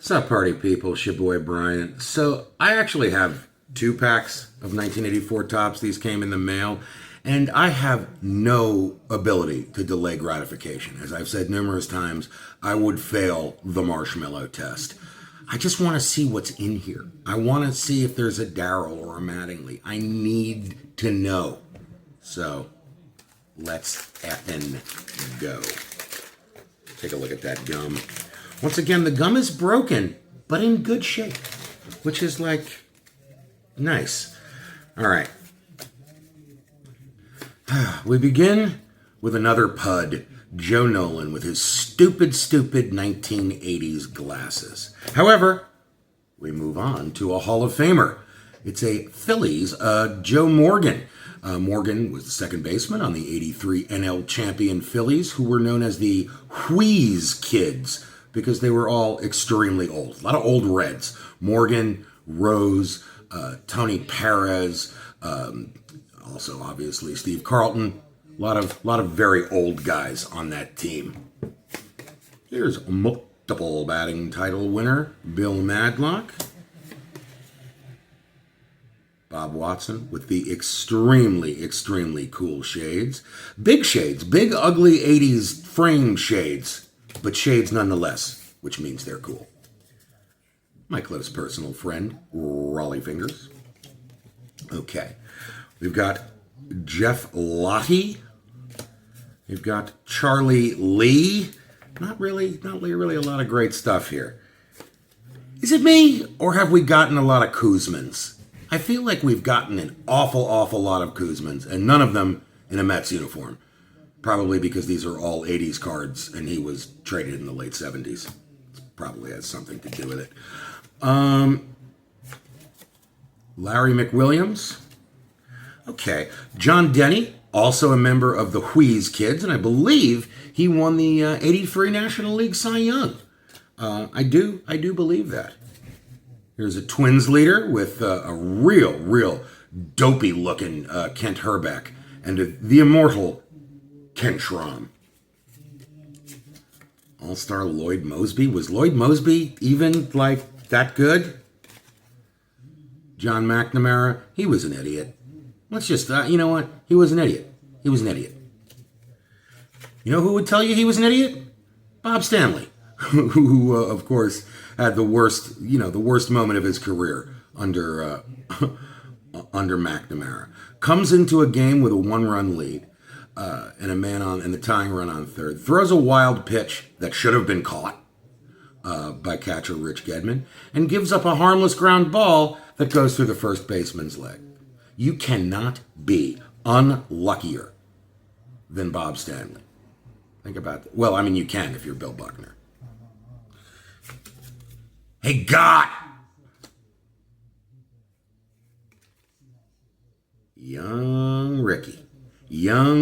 What's up, party people? It's your boy Brian. So I actually have 2 packs of 1984 Topps. These came in the mail, and I have no ability to delay gratification. As I've said numerous times, I would fail the marshmallow test. I just want to see what's in here. I want to see if there's a Darryl or a Mattingly. I need to know. So let's effing go. Take a look at that gum. Once again, the gum is broken, but in good shape, which is like nice. All right. We begin with another pud, Joe Nolan, with his stupid 1980s glasses. However, we move on to a Hall of Famer. It's a Phillies, Joe Morgan. Morgan was the second baseman on the 83 NL champion Phillies, who were known as the Wheeze Kids, because they were all extremely old. A lot of old Reds. Morgan, Rose, Tony Perez, also obviously Steve Carlton. A lot of very old guys on that team. Here's a multiple batting title winner, Bill Madlock. Bob Watson with the extremely cool shades. Big shades, big ugly 80s frame shades. But shades nonetheless, which means they're cool. My close personal friend, Raleigh Fingers. Okay. We've got Jeff Lahey. We've got Charlie Lee. Not really a lot of great stuff here. Is it me, or have we gotten a lot of Koosmans? I feel like we've gotten an awful lot of Koosmans, and none of them in a Mets uniform. Probably because these are all 80s cards, and he was traded in the late 70s. Probably has something to do with it. Larry McWilliams. Okay. John Denny, also a member of the Wheeze Kids, and I believe he won the 83 National League Cy Young. I do believe that. Here's a Twins leader with a real dopey-looking Kent Herbeck, and the immortal Ken Schramm. All-star Lloyd Moseby. Was Lloyd Moseby even, like, that good? John McNamara. He was an idiot. Let's just, you know what? He was an idiot. He was an idiot. You know who would tell you he was an idiot? Bob Stanley, who of course, had the worst moment of his career under McNamara. Comes into a game with a 1-run lead. And a man and the tying run on third. Throws a wild pitch that should have been caught by catcher Rich Gedman, and gives up a harmless ground ball that goes through the first baseman's leg. You cannot be unluckier than Bob Stanley. Think about that. Well, I mean, you can if you're Bill Buckner. Hey, God! Young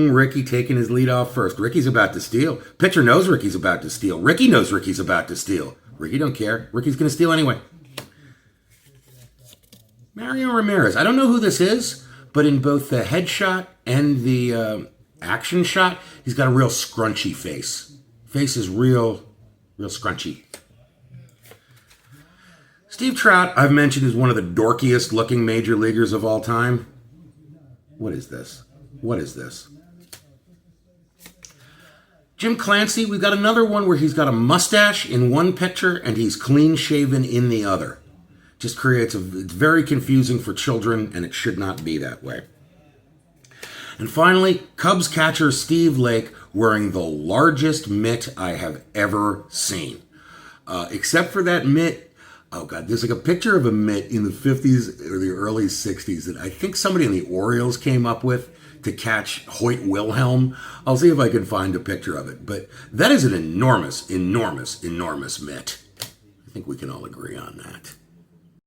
Ricky taking his lead off first. Ricky's about to steal. Pitcher knows Ricky's about to steal. Ricky knows Ricky's about to steal. Ricky don't care. Ricky's going to steal anyway. Mario Ramirez. I don't know who this is, but in both the headshot and the action shot, he's got a real scrunchy face. Face is real scrunchy. Steve Trout, I've mentioned, is one of the dorkiest looking major leaguers of all time. What is this? What is this? Jim Clancy, we've got another one where he's got a mustache in one picture and he's clean shaven in the other. Just creates it's very confusing for children, and it should not be that way. And finally, Cubs catcher Steve Lake wearing the largest mitt I have ever seen. Except for that mitt. Oh, God, there's like a picture of a mitt in the 50s or the early 60s that I think somebody in the Orioles came up with to catch Hoyt Wilhelm. I'll see if I can find a picture of it. But that is an enormous mitt. I think we can all agree on that.